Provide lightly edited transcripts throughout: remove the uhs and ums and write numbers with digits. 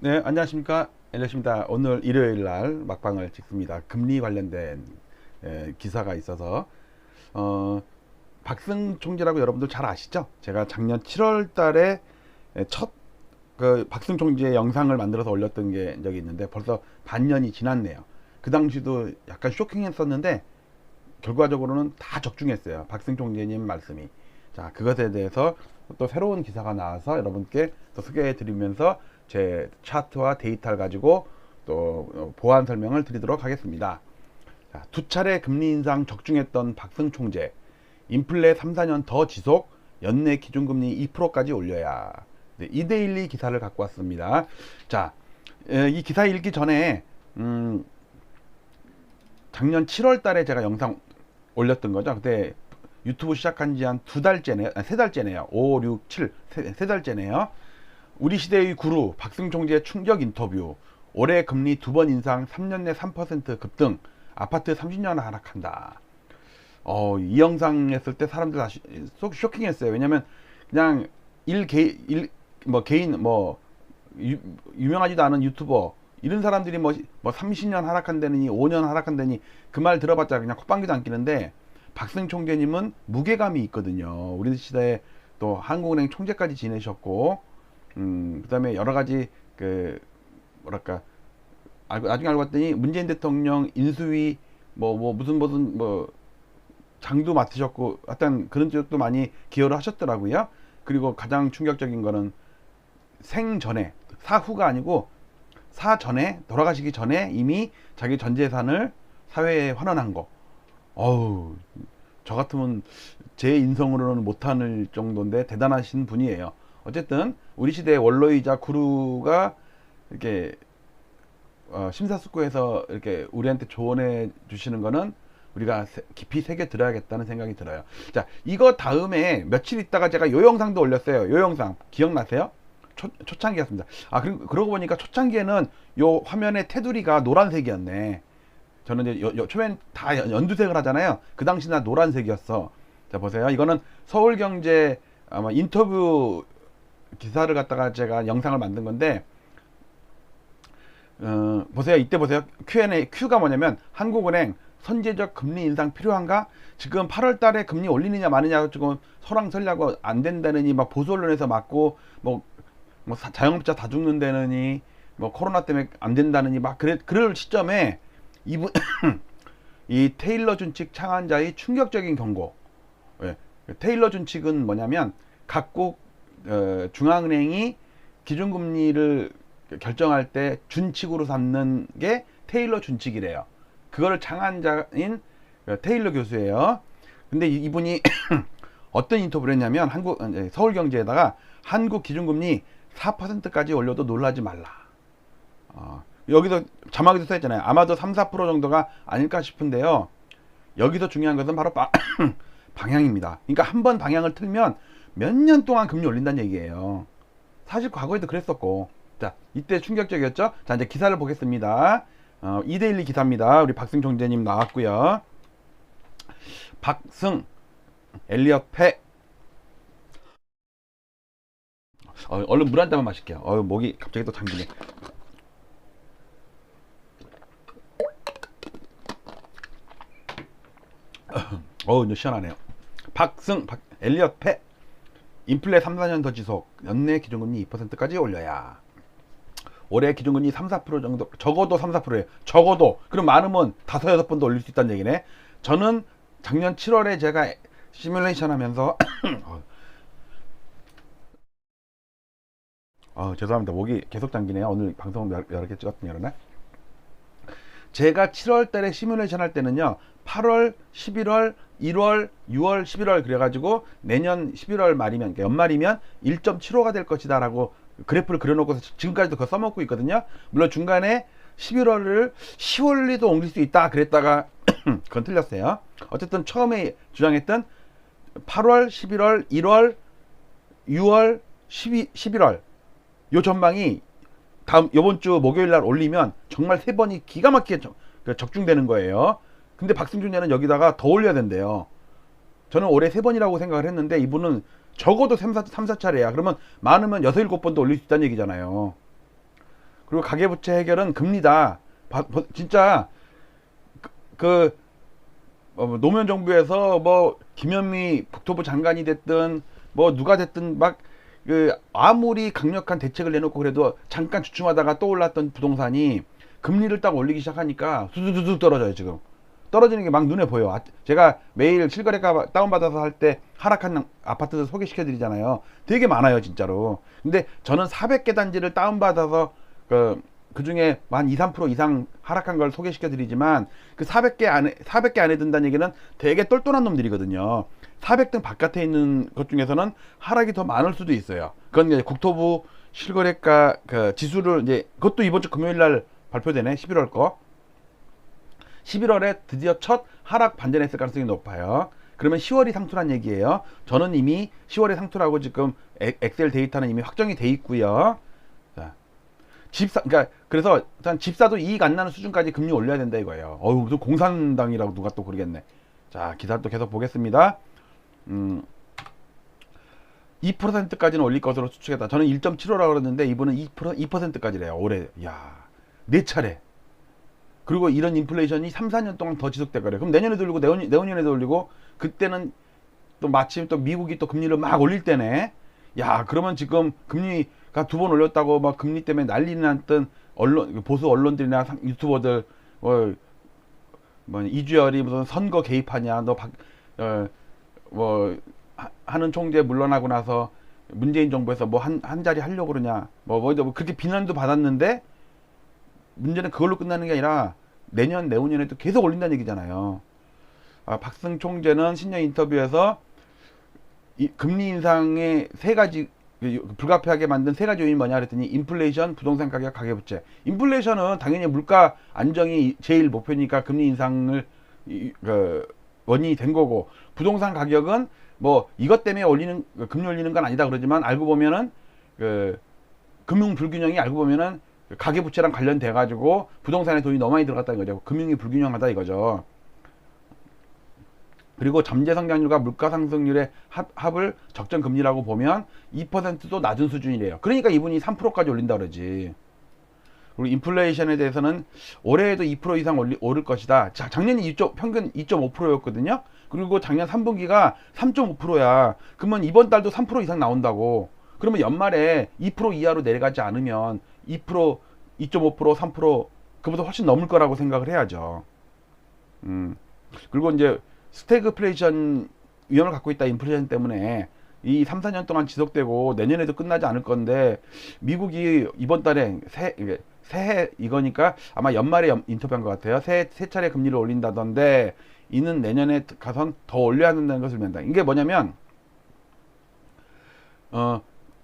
네, 안녕하십니까. 엘리엇입니다. 오늘 일요일 날 막방을 찍습니다. 금리 관련된 기사가 있어서 어, 박승 총재라고 여러분들 잘 아시죠? 제가 작년 7월 달에 첫 박승 총재 영상을 만들어서 올렸던 게 적이 있는데 벌써 반년이 지났네요. 그 당시도 약간 쇼킹했었는데 결과적으로는 다 적중했어요. 박승 총재님 말씀이. 자, 그것에 대해서 또 새로운 기사가 나와서 여러분께 또 소개해 드리면서 제 차트와 데이터를 가지고 또 보완 설명을 드리도록 하겠습니다. 자, 두 차례 금리 인상 적중했던 박승 총재, 인플레 3, 4년 더 지속, 연내 기준금리 2%까지 올려야. 네, 이데일리 기사를 갖고 왔습니다. 자, 이 기사 읽기 전에 작년 7월 달에 제가 영상 올렸던 거죠. 그때 유튜브 시작한 지 한 두 달째네요. 아니, 세 달째네요. 5, 6, 7, 세 달째네요. 우리 시대의 구루 박승 총재의 충격 인터뷰. 올해 금리 두 번 인상 3년 내 3% 급등. 아파트 30년 하락한다. 이 영상 했을 때 사람들 다 쇼킹했어요. 왜냐면 그냥 개인 유명하지도 않은 유튜버 이런 사람들이 뭐 30년 하락한다느니 5년 하락한다니 그 말 들어봤자 그냥 콧방귀도 안 끼는데 박승 총재님은 무게감이 있거든요. 우리 시대에 또 한국은행 총재까지 지내셨고 그다음에 여러 가지 뭐랄까 나중에 알고 봤더니 문재인 대통령 인수위 무슨 장도 맡으셨고 하여튼 그런 쪽도 많이 기여를 하셨더라고요. 그리고 가장 충격적인 거는 생전에 사후가 아니고 사전에 돌아가시기 전에 이미 자기 전 재산을 사회에 환원한 거. 어우, 저 같으면 제 인성으로는 못할 정도인데 대단하신 분이에요. 어쨌든 우리 시대의 원로이자 구루가 이렇게 심사숙고해서 이렇게 우리한테 조언해 주시는 거는 우리가 깊이 새겨 들어야겠다는 생각이 들어요. 자, 이거 다음에 며칠 있다가 제가 요 영상도 올렸어요. 요 영상 기억나세요? 초창기였습니다. 그러고 보니까 초창기에는 요 화면의 테두리가 노란색이었네. 저는 이제 초면 다 연두색을 하잖아요. 그 당시 나 노란색이었어. 자, 보세요. 이거는 서울경제 아마 인터뷰 기사를 갖다가 제가 영상을 만든 건데, 보세요. 이때 보세요. Q가 뭐냐면, 한국은행 선제적 금리 인상 필요한가? 지금 8월 달에 금리 올리느냐 마느냐 지금 설왕설래하고 안 된다느니 막 보수 언론에서 맞고 자영업자 다 죽는다느니 코로나 때문에 안 된다느니 그럴 시점에 이분 이 테일러 준칙 창안자의 충격적인 경고. 예. 테일러 준칙은 뭐냐면 각국 중앙은행이 기준금리를 결정할 때 준칙으로 삼는 게 테일러 준칙이래요. 그거를 창안자인 테일러 교수예요. 근데 이분이 어떤 인터뷰를 했냐면 서울경제에다가 한국 기준금리 4%까지 올려도 놀라지 말라. 여기서 자막에도 써있잖아요. 아마도 3, 4% 정도가 아닐까 싶은데요. 여기서 중요한 것은 바로 방향입니다. 그러니까 한번 방향을 틀면 몇 년 동안 금리 올린다는 얘기예요. 사실 과거에도 그랬었고. 자, 이때 충격적이었죠. 자, 이제 기사를 보겠습니다. 이데일리 기사입니다. 우리 박승 총재님 나왔고요. 박승, 엘리엇 패. 얼른 물 한 잔만 마실게요. 목이 갑자기 또 잠기네. 이제 시원하네요. 엘리엇 패. 인플레 3, 4년 더 지속. 연내 기준금리 2%까지 올려야. 올해 기준금리 3, 4% 정도, 적어도 3, 4%예요. 적어도. 그럼 많으면 5, 6번도 올릴 수 있다는 얘기네. 저는 작년 7월에 제가 시뮬레이션 하면서 죄송합니다. 목이 계속 잠기네요. 오늘 방송 여러 개 찍었더니 그러네. 제가 7월 달에 시뮬레이션 할 때는요, 8월, 11월, 1월, 6월, 11월 그래가지고 내년 11월 말이면, 그러니까 연말이면 1.75가 될 것이다 라고 그래프를 그려놓고서 지금까지도 그거 써먹고 있거든요. 물론 중간에 11월을 10월에도 옮길 수 있다 그랬다가 그건 틀렸어요. 어쨌든 처음에 주장했던 8월, 11월, 1월, 6월, 11월 요 전망이 요번 주 목요일 날 올리면 정말 세 번이 기가 막히게 적중되는 거예요. 근데 박승 총재는 여기다가 더 올려야 된대요. 저는 올해 세 번이라고 생각을 했는데 이분은 적어도 3, 4차례야. 그러면 많으면 6, 7번도 올릴 수 있다는 얘기잖아요. 그리고 가계부채 해결은 금리다. 진짜 그 노무현 정부에서 뭐 김현미 국토부 장관이 됐든 뭐 누가 됐든 막 그 아무리 강력한 대책을 내놓고 그래도 잠깐 주춤하다가 또 올랐던 부동산이 금리를 딱 올리기 시작하니까 수두두둑 떨어져요. 지금 떨어지는 게 막 눈에 보여. 제가 매일 실거래가 다운받아서 할 때 하락한 아파트들 소개시켜 드리잖아요. 되게 많아요 진짜로. 근데 저는 400개 단지를 다운받아서 그 중에 한 2, 3% 이상 하락한 걸 소개시켜 드리지만 그 400개 안에 든다는 얘기는 되게 똘똘한 놈들이거든요. 400등 바깥에 있는 것 중에서는 하락이 더 많을 수도 있어요. 그건 이제 국토부 실거래가 그 지수를 이제 그것도 이번 주 금요일 날 발표되네. 11월 거. 11월에 드디어 첫 하락 반전했을 가능성이 높아요. 그러면 10월이 상투란 얘기예요. 저는 이미 10월에 상투라고 지금 엑셀 데이터는 이미 확정이 돼 있고요. 자, 그러니까 그래서 일단 집사도 이익 안 나는 수준까지 금리 올려야 된다 이거예요. 무슨 공산당이라고 누가 또 그러겠네. 자, 기사를 또 계속 보겠습니다. 2%까지는 올릴 것으로 추측했다. 저는 1.75라고 그랬는데 이분은 2%까지래요. 올해. 야, 4차례. 그리고 이런 인플레이션이 3, 4년 동안 더 지속될 거래요. 그럼 내년에도 올리고 내후년에도 올리고 그때는 또 마침 또 미국이 또 금리를 막 올릴 때네. 야, 그러면 지금 금리가 2번 올렸다고 막 금리 때문에 난리 났던 보수 언론들이나 유튜버들 뭐 이주열이 무슨 선거 개입하냐, 하는 총재 물러나고 나서 문재인 정부에서 뭐 한 자리 하려고 그러냐, 뭐 그렇게 비난도 받았는데 문제는 그걸로 끝나는 게 아니라 내년 내후년에도 계속 올린다는 얘기잖아요. 박승 총재는 신년 인터뷰에서 금리 인상의 3가지 불가피하게 만든 3가지 요인이 뭐냐 그랬더니 인플레이션, 부동산 가격, 가계부채. 인플레이션은 당연히 물가 안정이 제일 목표니까 금리 인상을 원인이 된 거고, 부동산 가격은 뭐 이것 때문에 금리 올리는 건 아니다 그러지만 알고 보면은 금융 불균형이 알고 보면은 가계부채랑 관련돼 가지고 부동산에 돈이 너무 많이 들어갔다는 거죠. 금융이 불균형하다 이거죠. 그리고 잠재 성장률과 물가 상승률의 합을 적정 금리라고 보면 2%도 낮은 수준이래요. 그러니까 이분이 3%까지 올린다 그러지. 그리고 인플레이션에 대해서는 올해에도 2% 이상 오를 것이다. 작년이 평균 2.5%였거든요. 그리고 작년 3분기가 3.5%야. 그러면 이번 달도 3% 이상 나온다고. 그러면 연말에 2% 이하로 내려가지 않으면 2%, 2.5%, 3% 그보다 훨씬 넘을 거라고 생각을 해야죠. 그리고 이제 스태그플레이션 위험을 갖고 있다. 인플레이션 때문에 이 3, 4년 동안 지속되고 내년에도 끝나지 않을 건데, 미국이 이번 달에 새해 이거니까 아마 연말에 인터뷰한 것 같아요. 세 차례 금리를 올린다던데 이는 내년에 가선 더 올려야 한다는 것을 멘다. 이게 뭐냐면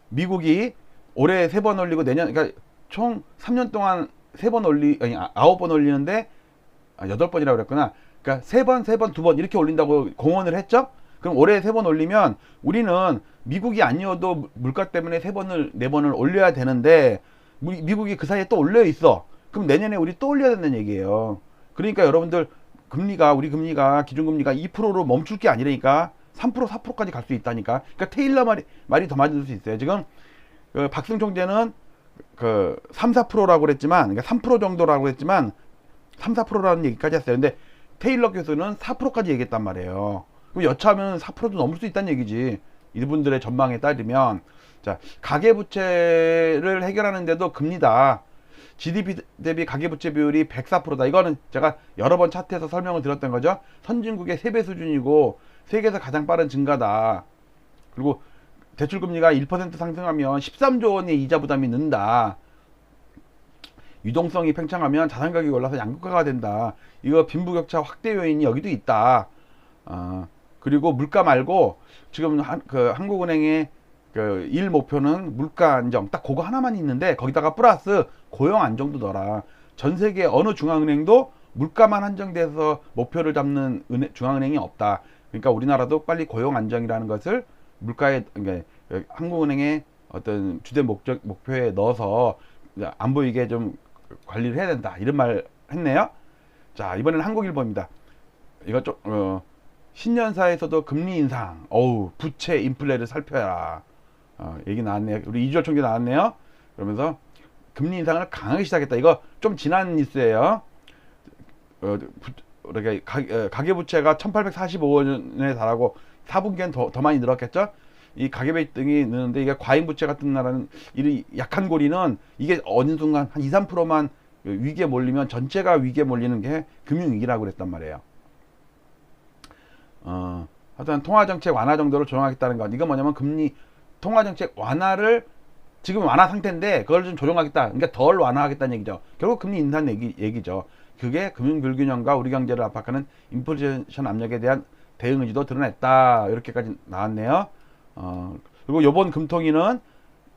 미국이 올해 3번 올리고 그러니까 총 3년 동안 9번 올리는데 8번이라고 그랬구나. 그러니까 3번, 2번 이렇게 올린다고 공언을 했죠. 그럼 올해 3번 올리면 우리는 미국이 아니어도 물가 때문에 3번을 4번을 올려야 되는데 미국이 그 사이에 또 올려 있어. 그럼 내년에 우리 또 올려야 된다는 얘기예요. 그러니까 여러분들 우리 금리가 기준금리가 2%로 멈출 게 아니라니까 3%, 4%까지 갈 수 있다니까. 그러니까 테일러 말이 더 맞을 수 있어요. 지금 박승 총재는 3, 4%라고 그랬지만, 그러니까 3% 정도라고 했지만 3, 4%라는 얘기까지 했어요. 근데 테일러 교수는 4%까지 얘기했단 말이에요. 그럼 여차하면 4%도 넘을 수 있다는 얘기지. 이분들의 전망에 따르면. 자, 가계부채를 해결하는데도 금리다. GDP 대비 가계부채 비율이 104%다. 이거는 제가 여러 번 차트에서 설명을 드렸던 거죠. 선진국의 3배 수준이고 세계에서 가장 빠른 증가다. 그리고 대출금리가 1% 상승하면 13조 원의 이자 부담이 는다. 유동성이 팽창하면 자산가격이 올라서 양극화가 된다. 이거 빈부격차 확대 요인이 여기도 있다. 그리고 물가 말고 지금 한국은행의 일 목표는 물가 안정, 딱 그거 하나만 있는데 거기다가 플러스 고용 안정도 넣어라. 전 세계 어느 중앙은행도 물가만 한정돼서 목표를 잡는 중앙은행이 없다. 그러니까 우리나라도 빨리 고용 안정이라는 것을 물가에, 그러니까 한국은행의 어떤 주된 목표에 넣어서 안 보이게 좀 관리를 해야 된다. 이런 말 했네요. 자, 이번에는 한국일보입니다. 이거 신년사에서도 금리 인상, 부채 인플레를 살펴라. 얘기 나왔네요. 우리 이주열 총재 나왔네요. 그러면서 금리 인상을 강하게 시작했다. 이거 좀 지난 뉴스예요. 이렇게 가계부채가 1845원에 달하고 4분기엔 더 많이 늘었겠죠. 이 가계부등이 느는데 이게 과잉부채 같은 나라는 이 약한 고리는 이게 어느 순간 한 2, 3%만 위기에 몰리면 전체가 위기에 몰리는 게 금융위기라고 그랬단 말이에요. 하여튼 통화정책 완화 정도를 조정하겠다는 건 이건 뭐냐면 금리 통화정책 완화를 지금 완화 상태인데 그걸 좀 조정하겠다. 그러니까 덜 완화하겠다는 얘기죠. 결국 금리 인상 얘기죠. 그게 금융 불균형과 우리 경제를 압박하는 인플레이션 압력에 대한 대응 의지도 드러냈다. 이렇게까지 나왔네요. 그리고 요번 금통위는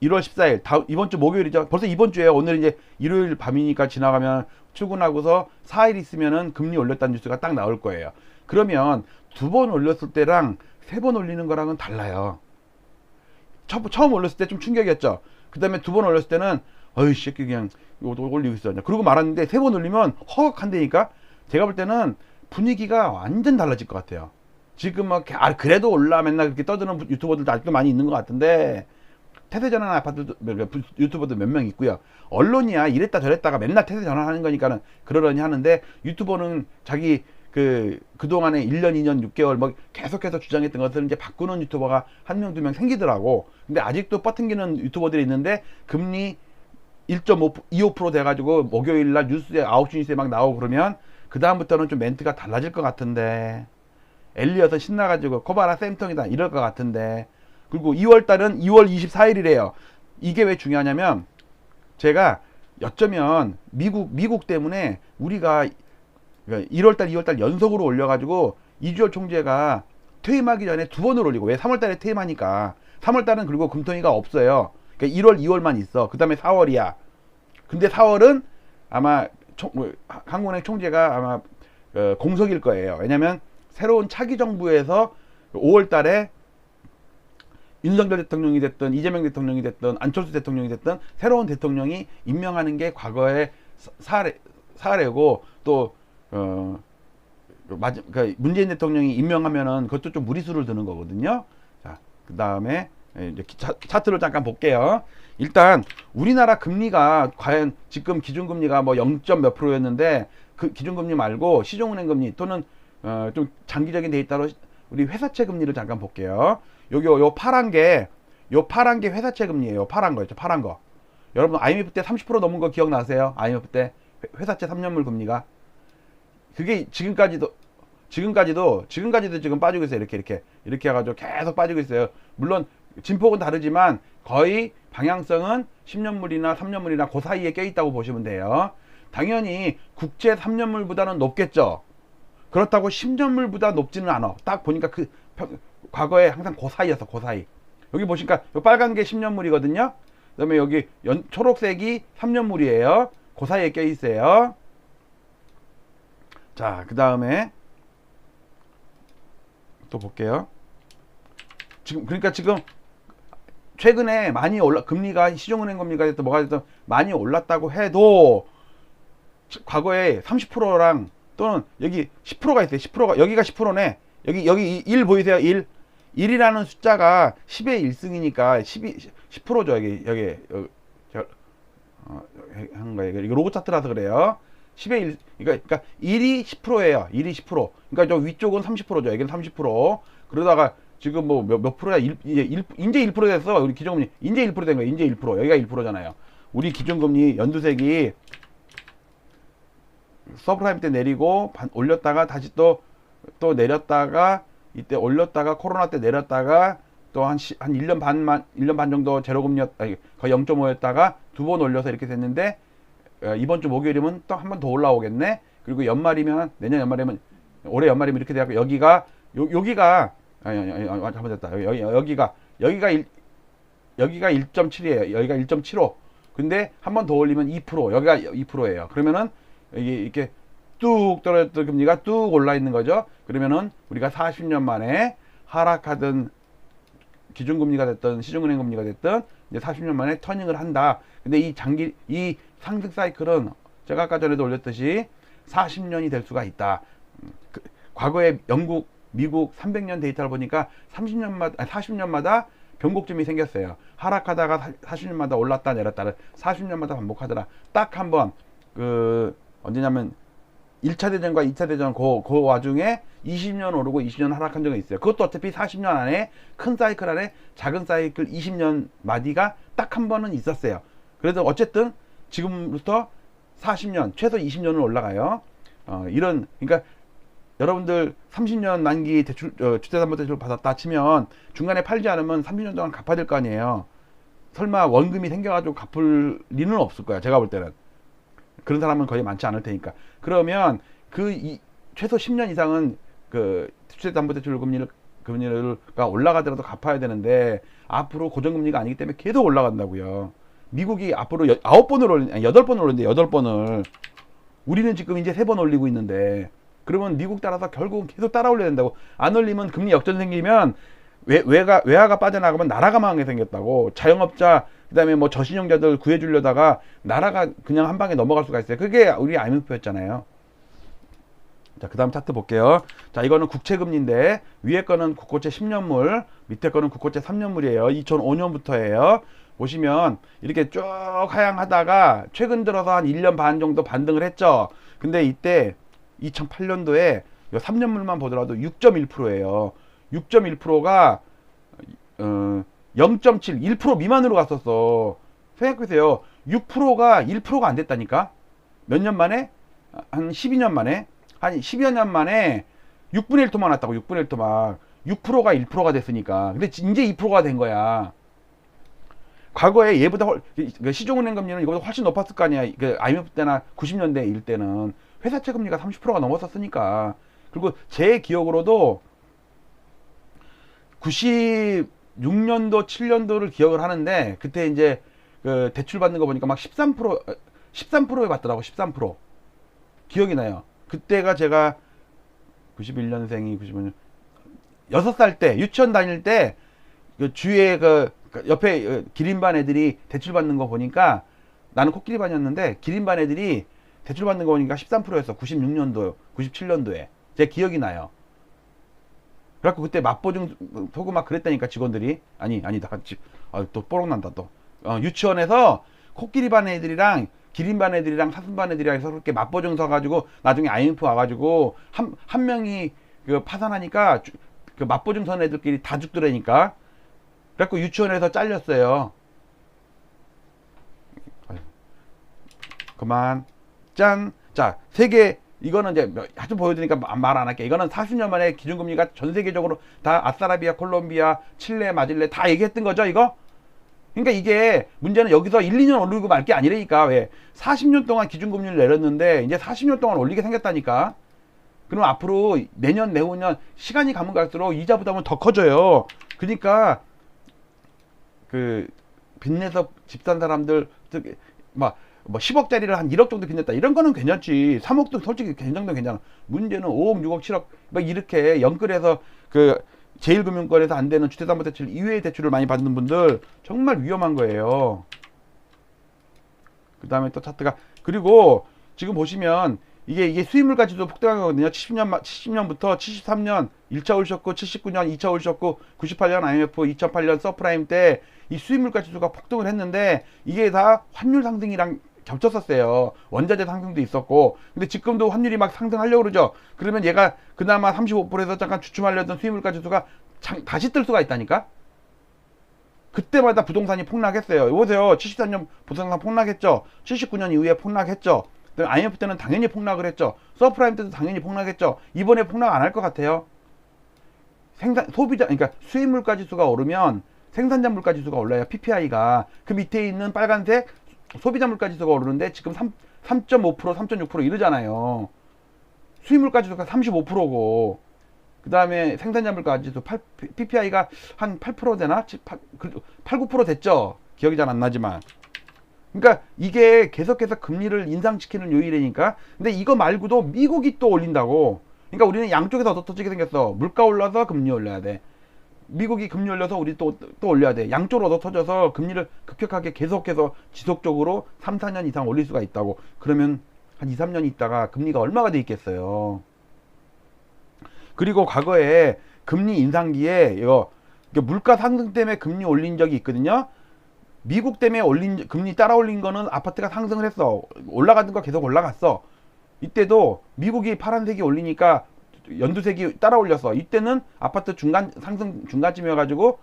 1월 14일 이번 주 목요일이죠. 벌써 이번 주에요. 오늘 이제 일요일 밤이니까 지나가면 출근하고서 4일 있으면은 금리 올렸다는 뉴스가 딱 나올 거예요. 그러면 2번 올렸을 때랑 3번 올리는 거랑은 달라요. 처음 올렸을 때 좀 충격이었죠. 그 다음에 2번 올렸을 때는 어이 새끼 그냥 이거 올리고 있어 그러고 말았는데 3번 올리면 허걱한다니까. 제가 볼 때는 분위기가 완전 달라질 것 같아요. 지금 막 그래도 올라 맨날 그렇게 떠드는 유튜버들도 아직도 많이 있는 것 같은데 태세 전환 아파트도 유튜버도 몇 명 있고요. 언론이야 이랬다 저랬다가 맨날 태세 전환하는 거니까는 그러려니 하는데 유튜버는 자기 그동안에 1년, 2년, 6개월 뭐 계속해서 주장했던 것을 이제 바꾸는 유튜버가 한 명, 2명 생기더라고. 근데 아직도 뻗팅기는 유튜버들이 있는데 금리 1.5, 25% 돼가지고 목요일날 뉴스에 9시 뉴스에 막 나오고 그러면 그 다음부터는 좀 멘트가 달라질 것 같은데 엘리엇은 신나가지고 코바라 쌤통이다 이럴 것 같은데. 그리고 2월달은 2월 24일이래요. 이게 왜 중요하냐면 제가 여쩌면 미국 때문에 우리가 1월달, 2월달 연속으로 올려가지고 이주열 총재가 퇴임하기 전에 2번을 올리고 왜 3월달에 퇴임하니까 3월달은 그리고 금통위가 없어요. 그러니까 1월, 2월만 있어. 그 다음에 4월이야. 근데 4월은 아마 한국은행 총재가 아마 공석일 거예요. 왜냐면 새로운 차기 정부에서 5월달에 윤석열 대통령이 됐든 이재명 대통령이 됐든 안철수 대통령이 됐든 새로운 대통령이 임명하는 게 과거의 사례고 또 그러니까 문재인 대통령이 임명하면은 그것도 좀 무리수를 드는 거거든요. 자, 그 다음에 이제 차트를 잠깐 볼게요. 일단 우리나라 금리가 과연 지금 기준금리가 뭐 0점 몇 프로였는데 그 기준금리 말고 시중은행 금리 또는 좀 장기적인 데이터로 우리 회사채 금리를 잠깐 볼게요. 여기 요 파란 게 회사채 금리예요. 파란 거 있죠. 파란 거. 여러분 IMF 때 30% 넘은 거 기억나세요? IMF 때 회사채 3년물 금리가 그게 지금까지도 지금 빠지고 있어요. 이렇게 해가지고 계속 빠지고 있어요. 물론 진폭은 다르지만 거의 방향성은 10년물이나 3년물이나 그 사이에 껴있다고 보시면 돼요. 당연히 국채 3년물보다는 높겠죠. 그렇다고 10년물보다 높지는 않아. 딱 보니까 과거에 항상 그 사이였어. 그 사이. 여기 보시니까 요 빨간 게 10년물이거든요. 그 다음에 여기 초록색이 3년물이에요. 그 사이에 껴있어요. 자, 그 다음에 또 볼게요. 그러니까 지금 최근에 많이 금리가 시중은행 금리가 됐든 뭐가 됐든 많이 올랐다고 해도 과거에 30%랑 또는 여기 10%가 있어요. 10%가 여기가 10%네. 여기 1 보이세요? 1이라는 숫자가 10의 1승이니까 10%죠. 여기 한 거예요. 이거 로고 차트라서 그래요. 10의 1, 그러니까 1이 10%예요. 1이 10%. 그러니까 저 위쪽은 30%죠. 여기는 30%. 그러다가 지금 뭐 몇 프로야? 이제 1% 됐어. 우리 기준금리. 이제 1% 된 거예요. 이제 1%. 여기가 1%잖아요. 우리 기준금리 연두색이 서브프라임 때 내리고 올렸다가 다시 또 내렸다가 이때 올렸다가 코로나 때 내렸다가 또 한 1년 반 정도 제로금리였 거의 0.5였다가 2번 올려서 이렇게 됐는데 이번 주 목요일이면 또 한 번 더 올라오겠네. 그리고 연말이면 내년 연말이면 올해 연말이면 이렇게 돼갖고 여기가 잘못했다. 여기가 1.7이에요. 여기가 1.75. 근데 한 번 더 올리면 2%. 여기가 2%예요. 그러면은 이렇게 뚝 떨어졌던 금리가 뚝 올라 있는 거죠. 그러면은 우리가 40년 만에 하락하던 기준금리가 됐던 시중은행 금리가 됐던 이제 40년 만에 터닝을 한다. 근데 이 상승 사이클은 제가 아까 전에도 올렸듯이 40년이 될 수가 있다. 과거에 영국, 미국 300년 데이터를 보니까 40년마다 변곡점이 생겼어요. 하락하다가 40년마다 올랐다 내렸다를 40년마다 반복하더라. 딱 한번 언제냐면 1차 대전과 2차 대전 그 와중에 20년 오르고 20년 하락한 적이 있어요. 그것도 어차피 40년 안에 큰 사이클 안에 작은 사이클 20년 마디가 딱 한 번은 있었어요. 그래서 어쨌든 지금부터 40년 최소 20년은 올라가요. 그러니까 여러분들 30년 만기 대출 주택담보대출 받았다 치면 중간에 팔지 않으면 30년 동안 갚아야 될 거 아니에요. 설마 원금이 생겨가지고 갚을 리는 없을 거야. 제가 볼 때는 그런 사람은 거의 많지 않을 테니까. 그러면 최소 10년 이상은 주택담보대출 금리가 올라가더라도 갚아야 되는데 앞으로 고정금리가 아니기 때문에 계속 올라간다고요. 미국이 앞으로 8번을 올리는데 8번을 우리는 지금 이제 3번 올리고 있는데 그러면 미국 따라서 결국은 계속 따라 올려야 된다고. 안 올리면 금리 역전 생기면 외화가 빠져나가면 나라가 망하게 생겼다고. 자영업자 그다음에 뭐 저신용자들 구해주려다가 나라가 그냥 한 방에 넘어갈 수가 있어요. 그게 우리 IMF였잖아요. 자, 그 다음 차트 볼게요. 자, 이거는 국채금리인데 위에 거는 국고채 10년물, 밑에 거는 국고채 3년물이에요. 2005년부터예요. 보시면 이렇게 쭉 하향하다가 최근 들어서 한 1년 반 정도 반등을 했죠. 근데 이때 2008년도에 3년물만 보더라도 6.1%예요. 6.1%가 0.7, 1% 미만으로 갔었어. 생각해보세요. 6%가 1%가 안 됐다니까? 몇 년 만에? 한 12년 만에? 한 10여 년 만에 6분의 1토막 났다고. 6분의 1토막. 6%가 1%가 됐으니까. 근데 이제 2%가 된 거야. 과거에 얘보다 시중은행 금리는 이거보다 훨씬 높았을 거 아니야. IMF 때나 90년대 일 때는 회사채 금리가 30%가 넘었었으니까. 그리고 제 기억으로도 96년도 7년도를 기억을 하는데 그때 이제 대출 받는 거 보니까 막 13%에 받더라고. 13% 기억이 나요. 그때가 제가 91년생이 95년 6살 때 유치원 다닐 때 주위에 옆에 기린반 애들이 대출 받는 거 보니까 나는 코끼리반이었는데 기린반 애들이 대출 받는 거 보니까 13%였어. 96년도 97년도에 제 기억이 나요. 그래갖고 그때 맛보증 서고 막 그랬다니까 직원들이. 아니다 또 뽀록 난다 또. 유치원에서 코끼리반 애들이랑 기린반 애들이랑 사슴반 애들이랑 해서 그렇게 맛보증 서가지고 나중에 IMF 와가지고 한 명이 파산하니까 맛보증 선 애들끼리 다 죽더라니까. 그래갖고 유치원에서 잘렸어요. 그만. 짠. 자, 세계 이거는 이제 하여튼 보여드리니까 말 안 할게. 이거는 40년 만에 기준금리가 전 세계적으로 다 아싸라비아, 콜롬비아, 칠레, 마질레 다 얘기했던 거죠, 이거? 그러니까 이게 문제는 여기서 1, 2년 오르고 말 게 아니라니까. 왜? 40년 동안 기준금리를 내렸는데 이제 40년 동안 올리게 생겼다니까. 그럼 앞으로 내년, 내후년 시간이 가면 갈수록 이자 부담은 더 커져요. 그러니까 빚내서 집 산 사람들 뭐 10억짜리를 한 1억 정도 빚냈다 이런 거는 괜찮지. 3억도 솔직히 괜찮도 괜찮아. 문제는 5억 6억 7억 막 이렇게 연끌해서 제1금융권에서 안 되는 주택담보대출 이외의 대출을 많이 받는 분들 정말 위험한 거예요. 그 다음에 또 차트가 그리고 지금 보시면 이게 수익물까지도 폭등한 거거든요. 70년부터 73년 1차 올셨고 79년 2차 올셨고 98년 IMF 2008년 서프라임 때 이 수익물가 지수가 폭등을 했는데 이게 다 환율 상승이랑 겹쳤었어요. 원자재 상승도 있었고. 근데 지금도 환율이 막 상승하려고 그러죠. 그러면 얘가 그나마 35%에서 잠깐 주춤하려던 수익물가 지수가 다시 뜰 수가 있다니까. 그때마다 부동산이 폭락했어요. 보세요. 73년 부동산 폭락했죠. 79년 이후에 폭락했죠. IMF 때는 당연히 폭락을 했죠. 서프라임 때도 당연히 폭락했죠. 이번에 폭락 안 할 것 같아요. 그러니까 수입물가 지수가 오르면 생산자 물가 지수가 올라요. PPI가. 그 밑에 있는 빨간색 소비자 물가 지수가 오르는데 지금 3.5%, 3.6% 이러잖아요. 수입물가 지수가 35%고 그 다음에 생산자 물가 지수 PPI가 한 8% 되나? 8, 9% 됐죠. 기억이 잘 안 나지만. 그러니까 이게 계속해서 금리를 인상시키는 요일이니까. 근데 이거 말고도 미국이 또 올린다고. 그러니까 우리는 양쪽에서 얻어터지게 생겼어. 물가 올라서 금리 올려야 돼. 미국이 금리 올려서 우리 또 올려야 돼. 양쪽으로 얻어터져서 금리를 급격하게 계속해서 지속적으로 3, 4년 이상 올릴 수가 있다고. 그러면 한 2, 3년 있다가 금리가 얼마가 돼 있겠어요. 그리고 과거에 금리 인상기에 이거 그러니까 물가 상승 때문에 금리 올린 적이 있거든요. 미국 때문에 금리 따라 올린 거는 아파트가 상승을 했어. 올라가는 거 계속 올라갔어. 이때도 미국이 파란색이 올리니까 연두색이 따라 올렸어. 이때는 아파트 상승 중간쯤이어가지고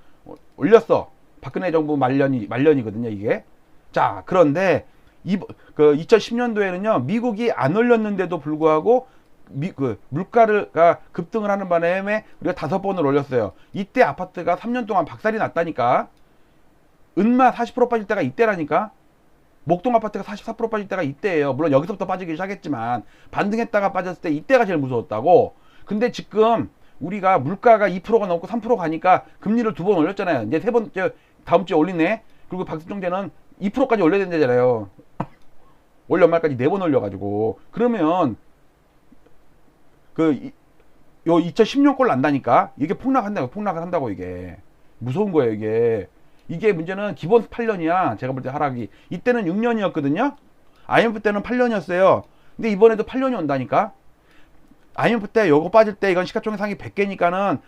올렸어. 박근혜 정부 말년이거든요, 이게. 자, 그런데 그 2010년도에는요, 미국이 안 올렸는데도 불구하고 물가가 급등을 하는 바람에 우리가 5번을 올렸어요. 이때 아파트가 3년 동안 박살이 났다니까. 은마 40% 빠질 때가 이때라니까. 목동 아파트가 44% 빠질 때가 이때예요. 물론 여기서부터 빠지기 시작했지만 반등했다가 빠졌을 때 이때가 제일 무서웠다고. 근데 지금 우리가 물가가 2%가 넘고 3% 가니까 금리를 2번 올렸잖아요. 이제 세 번째 다음 주에 올리네. 그리고 박수총재는 2%까지 올려야 된다잖아요. 올 연말까지 4번 올려가지고. 그러면 요 2010년 꼴 난다니까. 이게 폭락을 한다고 이게. 무서운 거예요, 이게. 이게 문제는 기본 8년이야. 제가 볼 때 하락이. 이때는 6년이었거든요. IMF 때는 8년이었어요. 근데 이번에도 8년이 온다니까. IMF 때 요거 빠질 때 이건 시가총액상이 100개니까는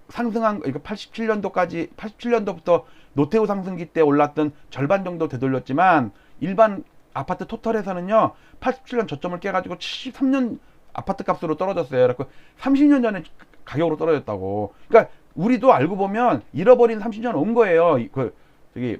상승한, 그러니까 87년도부터 노태우 상승기 때 올랐던 절반 정도 되돌렸지만 일반 아파트 토탈에서는요, 87년 저점을 깨가지고 73년 아파트 값으로 떨어졌어요. 그래서 30년 전에 가격으로 떨어졌다고. 그러니까 우리도 알고 보면 잃어버린 30년 온 거예요. 저기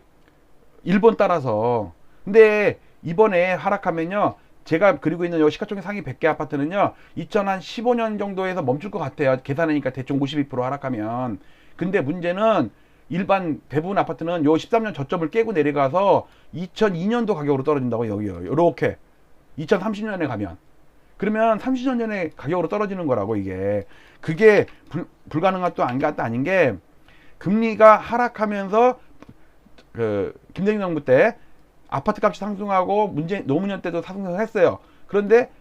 일본 따라서. 근데 이번에 하락하면요, 제가 그리고 있는 요 시가총액 상위 100개 아파트는요, 2015년 정도에서 멈출 것 같아요. 계산하니까 대충 52% 하락하면. 근데 문제는 일반 대부분 아파트는 요 13년 저점을 깨고 내려가서 2002년도 가격으로 떨어진다고. 여기요. 요렇게 2030년에 가면. 그러면 30년 전에 가격으로 떨어지는 거라고. 이게 그게 불가능한 또 아닌 게, 금리가 하락하면서 김대중 정부 때 아파트 값이 상승하고 노무현 때도 상승을 했어요. 그런데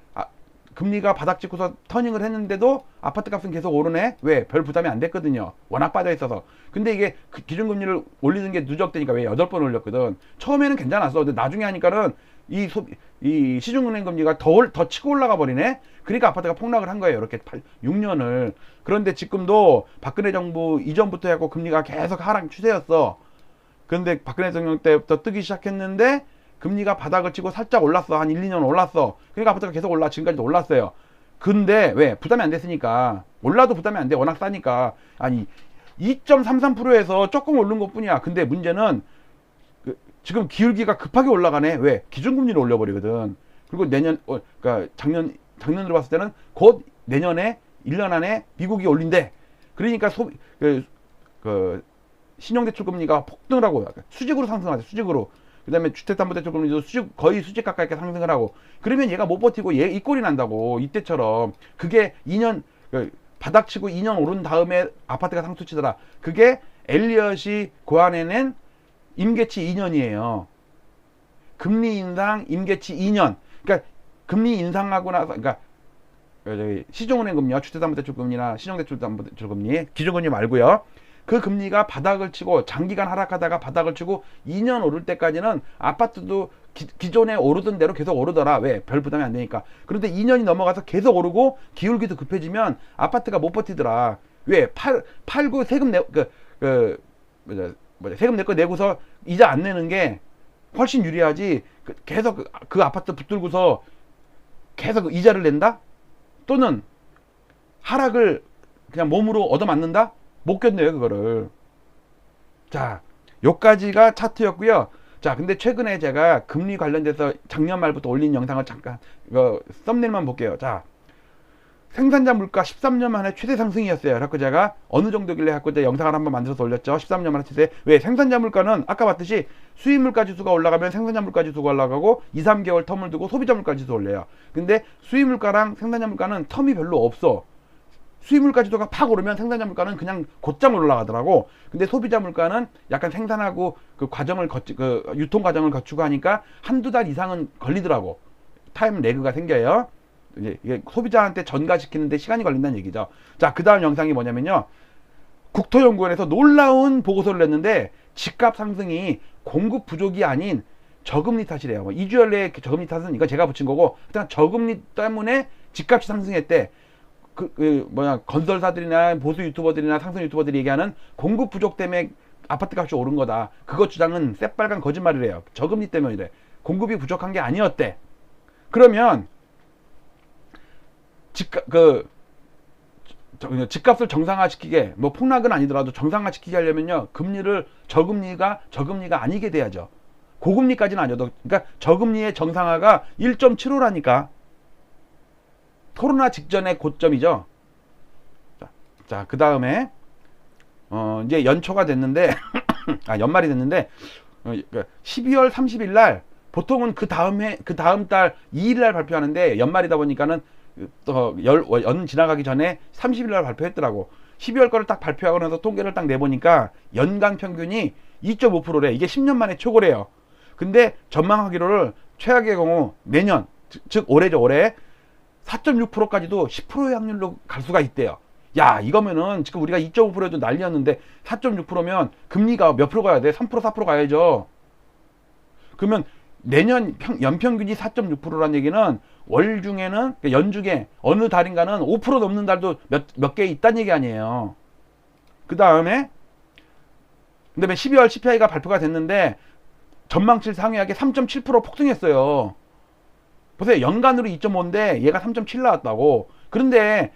금리가 바닥 찍고서 터닝을 했는데도 아파트 값은 계속 오르네. 왜? 별 부담이 안 됐거든요. 워낙 빠져 있어서. 근데 이게 기준금리를 올리는 게 누적되니까 왜 8번 올렸거든. 처음에는 괜찮았어. 근데 나중에 하니까는 이 시중은행 금리가 더 치고 올라가 버리네. 그러니까 아파트가 폭락을 한 거예요. 이렇게 6년을. 그런데 지금도 박근혜 정부 이전부터 해갖고 금리가 계속 하락 추세였어. 그런데 박근혜 대통령 때부터 뜨기 시작했는데 금리가 바닥을 치고 살짝 올랐어. 한 1, 2년 올랐어. 그러니까 아파트가 계속 지금까지도 올랐어요. 근데 왜? 부담이 안 됐으니까. 올라도 부담이 안 돼. 워낙 싸니까. 아니, 2.33%에서 조금 오른 것 뿐이야. 근데 문제는 지금 기울기가 급하게 올라가네. 왜? 기준금리를 올려버리거든. 그리고 그러니까 작년으로 봤을 때는 곧 내년에 1년 안에 미국이 올린대. 그러니까 신용대출 금리가 폭등을 하고 수직으로 상승하죠. 수직으로. 그 다음에 주택담보대출 금리도 거의 수직 가까이 상승을 하고. 그러면 얘가 못 버티고 이 꼴이 난다고. 이때처럼. 그게 2년 바닥치고 2년 오른 다음에 아파트가 상투치더라. 그게 엘리엇이 고안해낸 임계치 2년이에요. 금리 인상 임계치 2년. 그러니까 금리 인상하고 나서, 그러니까 시중은행 금리와 주택담보대출 금리나 신용대출담보대출 금리, 기준금리 말고요. 그 금리가 바닥을 치고 장기간 하락하다가 바닥을 치고 2년 오를 때까지는 아파트도 기존에 오르던 대로 계속 오르더라. 왜? 별 부담이 안 되니까. 그런데 2년이 넘어가서 계속 오르고 기울기도 급해지면 아파트가 못 버티더라. 왜? 팔고 세금 세금 내 거 내고서 이자 안 내는 게 훨씬 유리하지. 계속 그 아파트 붙들고서 계속 이자를 낸다? 또는 하락을 그냥 몸으로 얻어맞는다? 못 견뎌요, 그거를. 자, 요까지가 차트였고요. 자, 근데 최근에 제가 금리 관련돼서 작년 말부터 올린 영상을 잠깐 썸네일만 볼게요. 자, 생산자 물가 13년 만에 최대 상승이었어요. 그래서 제가 어느 정도길래 갖고 이제 영상을 한번 만들어서 올렸죠. 13년 만에 최대. 왜? 생산자 물가는 아까 봤듯이 수입 물가 지수가 올라가면 생산자 물가 지수가 올라가고 2, 3개월 텀을 두고 소비자 물가 지수 올려요. 근데 수입 물가랑 생산자 물가는 텀이 별로 없어. 수입 물가 지수가 팍 오르면 생산자 물가는 그냥 곧장 올라가더라고. 근데 소비자 물가는 약간 생산하고 유통 과정을 거치고 하니까 한두 달 이상은 걸리더라고. 타임 레그가 생겨요. 이게 소비자한테 전가시키는데 시간이 걸린다는 얘기죠. 자, 그 다음 영상이 뭐냐면요, 국토연구원에서 놀라운 보고서를 냈는데 집값 상승이 공급 부족이 아닌 저금리 탓이래요. 2주 연내 저금리 탓은 이거 제가 붙인 거고, 일단 저금리 때문에 집값이 상승했대. 건설사들이나 보수 유튜버들이나 상승 유튜버들이 얘기하는 공급 부족 때문에 아파트 값이 오른 거다. 그것 주장은 새빨간 거짓말이래요. 저금리 때문이래. 공급이 부족한 게 아니었대. 그러면 집값을 정상화시키게, 뭐 폭락은 아니더라도 정상화시키게 하려면요, 금리를 저금리가 아니게 돼야죠. 고금리까지는 아니어도, 그러니까 저금리의 정상화가 1.75라니까. 코로나 직전의 고점이죠. 자, 그 다음에 이제 연초가 됐는데 연말이 됐는데 12월 30일 날 보통은 그 다음 달 2일 날 발표하는데, 연말이다 보니까는 또 연 지나가기 전에 30일 날 발표했더라고. 12월 거를 딱 발표하고 나서 통계를 딱 내보니까 연간 평균이 2.5%래. 이게 10년 만에 최고래요. 근데 전망하기로를 최악의 경우 내년, 즉 올해죠, 올해 4.6%까지도 10%의 확률로 갈 수가 있대요. 야, 이거면은 지금 우리가 2.5%에도 난리였는데 4.6%면 금리가 몇 프로 가야 돼? 3% 4% 가야죠. 그러면 내년 연평균이 4.6%라는 얘기는 월 중에는, 연중에 어느 달인가는 5% 넘는 달도 몇 개 있다는 얘기 아니에요. 그 다음에 12월 CPI가 발표가 됐는데 전망치 상회하게 3.7% 폭등했어요. 보세요. 연간으로 2.5인데 얘가 3.7 나왔다고. 그런데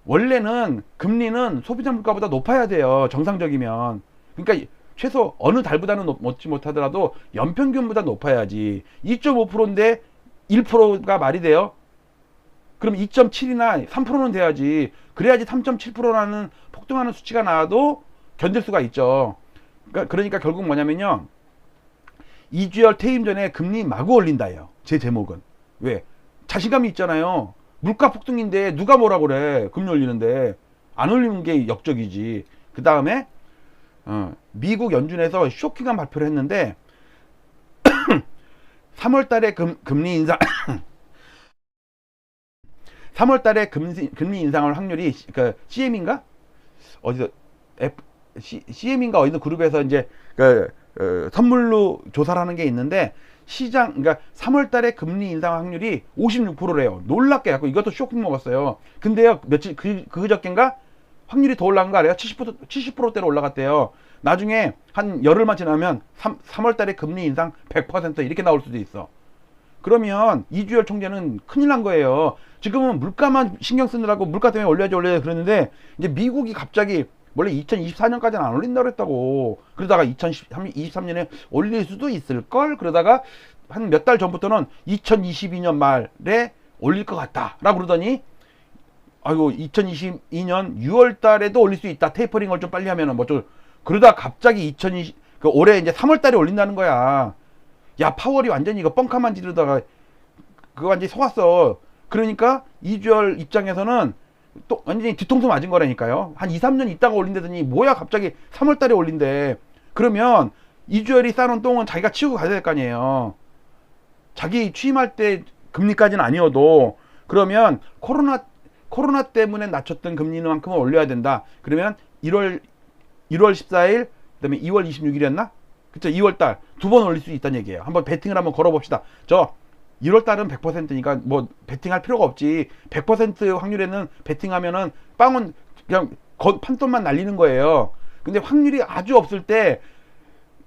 원래는 금리는 소비자 물가보다 높아야 돼요. 정상적이면. 그러니까 최소 어느 달보다는 높지 못하더라도 연평균보다 높아야지. 2.5%인데 1%가 말이 돼요? 그럼 2.7이나 3%는 돼야지. 그래야지 3.7%라는 폭등하는 수치가 나와도 견딜 수가 있죠. 그러니까 결국 뭐냐면요, 이주열 퇴임 전에 금리 마구 올린다예요. 제 제목은. 왜? 자신감이 있잖아요. 물가 폭등인데 누가 뭐라 그래. 금리 올리는데. 안 올리는 게 역적이지. 그 다음에 미국 연준에서 쇼킹한 발표를 했는데 3월 달에 금리 인상 3월 달에 금리 인상할 확률이, 그 CM인가? 어디서 CM인가 어디서 그룹에서 이제 선물로 조사를 하는 게 있는데, 그러니까 3월 달에 금리 인상 확률이 56%래요. 놀랍게 갖고 이것도 쇼킹 먹었어요. 근데요, 며칠 그저께인가 확률이 더 올라간 거 알아요? 70%대로 올라갔대요. 나중에 한 열흘만 지나면 3월 달에 금리 인상 100% 이렇게 나올 수도 있어. 그러면 이주열 총재는 큰일 난 거예요. 지금은 물가만 신경 쓰느라고 물가 때문에 올려야지 그러는데, 이제 미국이 갑자기 원래 2024년까지는 안 올린다고 그랬다고. 그러다가 2023년에 올릴 수도 있을걸? 그러다가 한 몇 달 전부터는 2022년 말에 올릴 것 같다 라고 그러더니, 아이고 2022년 6월 달에도 올릴 수 있다. 테이퍼링을 좀 빨리 하면은 그러다 갑자기 올해 이제 3월 달에 올린다는 거야. 야, 파월이 완전히 이거 뻥카만 지르다가 그거 완전히 속았어. 그러니까 이주열 입장에서는 또 완전히 뒤통수 맞은 거라니까요. 한 2, 3년 있다가 올린다더니 뭐야 갑자기 3월 달에 올린대. 그러면 이주열이 쌓아놓은 똥은 자기가 치우고 가야 될 거 아니에요. 자기 취임할 때 금리까지는 아니어도. 그러면 코로나 때문에 낮췄던 금리만큼은 올려야 된다. 그러면 1월 14일, 그다음에 2월 26일이었나? 그쵸, 2월달 두 번 올릴 수 있다는 얘기예요. 한번 베팅을 한번 걸어봅시다. 1월달은 100%니까 뭐 베팅할 필요가 없지. 100% 확률에는 베팅하면은 빵은 그냥 판돈만 날리는 거예요. 근데 확률이 아주 없을 때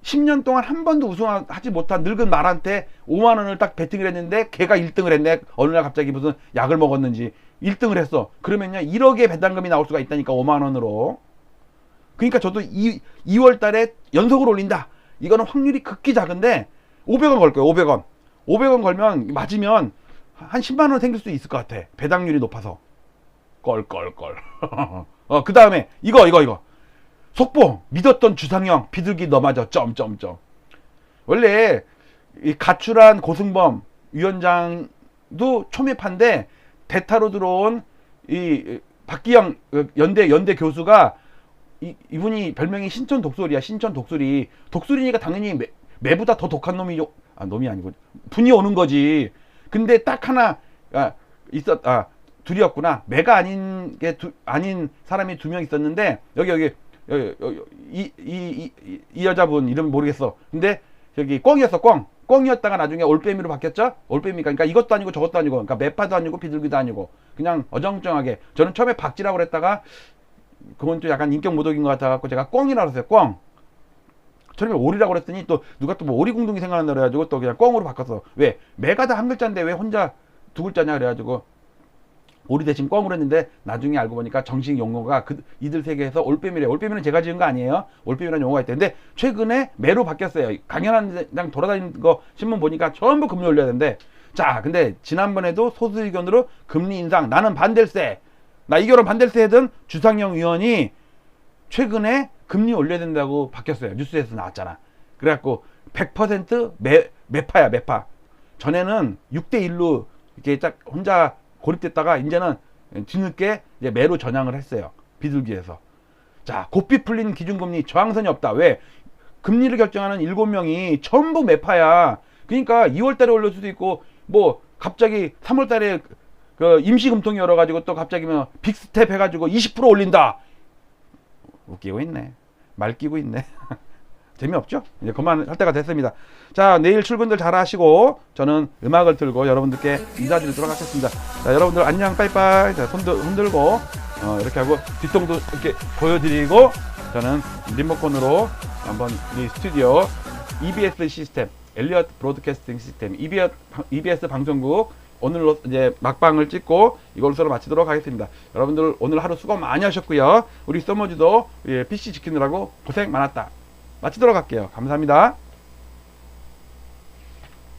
10년 동안 한 번도 우승하지 못한 늙은 말한테 5만 원을 딱 베팅을 했는데 걔가 1등을 했네. 어느 날 갑자기 무슨 약을 먹었는지 1등을 했어. 그러면요 1억의 배당금이 나올 수가 있다니까, 5만 원으로. 그러니까 저도 2월 달에 연속으로 올린다. 이거는 확률이 극히 작은데 500원 걸 거예요. 500원. 500원 걸면 맞으면 한 10만 원 생길 수 있을 것 같아. 배당률이 높아서. 껄껄껄. 그 다음에 이거. 속보. 믿었던 주상영 비둘기 너마저 점점점. 원래 이 가출한 고승범 위원장도 초미파인데 대타로 들어온 이 박기영 연대 교수가 이분이 별명이 신천 독수리야. 신천 독수리. 독수리니까 당연히 매보다 더 독한 놈이죠. 놈이 아니고 분이 오는 거지. 근데 딱 하나 둘이었구나. 매가 아닌 게 아닌 사람이 2명 있었는데, 여기 이 여자분 이름 모르겠어. 근데 저기 꿩이었어. 꽝이었다가 나중에 올빼미로 바뀌었죠. 올빼미가 그러니까 이것도 아니고 저것도 아니고 그러니까 매파도 아니고 비둘기도 아니고 그냥 어정쩡하게 저는 처음에 박쥐라고 그랬다가 그건 또 약간 인격 모독인 것 같아갖고 제가 꽝이라고 했어요. 꽝. 처음에 오리라고 그랬더니 또 누가 또 뭐 오리궁둥이 생각난다 그래가지고 또 그냥 꽝으로 바꿨어. 왜? 매가 다 한 글자인데 왜 혼자 두 글자냐 그래가지고 오리 대신 꽝으로 했는데 나중에 알고 보니까 정식 용어가 이들 세계에서 올빼미래. 올빼미는 제가 지은 거 아니에요. 올빼미라는 용어가 있대는데 최근에 매로 바뀌었어요. 강연한 장 돌아다니는 거 신문 보니까 전부 금리 올려야 되는데 자 근데 지난번에도 소수 의견으로 금리 인상 나는 반댈세 나 이 결혼 반댈세 하던 주상영 의원이 최근에 금리 올려야 된다고 바뀌었어요. 뉴스에서 나왔잖아. 그래갖고 100% 매파야 매파. 전에는 6대1로 이렇게 딱 혼자 고립됐다가 이제는 뒤늦게 이제 매로 전향을 했어요. 비둘기에서. 자, 고삐 풀린 기준금리 저항선이 없다. 왜? 금리를 결정하는 7명이 전부 매파야. 그러니까 2월달에 올릴 수도 있고 뭐 갑자기 3월달에 그 임시금통이 열어가지고 또 갑자기 뭐 빅스텝 해가지고 20% 올린다. 웃기고 있네. 말 끼고 있네. 재미없죠? 이제 그만 할 때가 됐습니다. 자, 내일 출근들 잘 하시고 저는 음악을 들고 여러분들께 인사드리도록 하겠습니다. 자, 여러분들 안녕 빠이빠이. 자, 손도 흔들고 이렇게 하고 뒷동도 이렇게 보여드리고 저는 리모컨으로 한번 우리 스튜디오 EBS 시스템, 엘리엇 브로드캐스팅 시스템, EBS 방송국 오늘로 이제 막방을 찍고 이걸로 마치도록 하겠습니다. 여러분들 오늘 하루 수고 많이 하셨고요. 우리 써머지도 PC 지키느라고 고생 많았다. 마치도록 할게요. 감사합니다.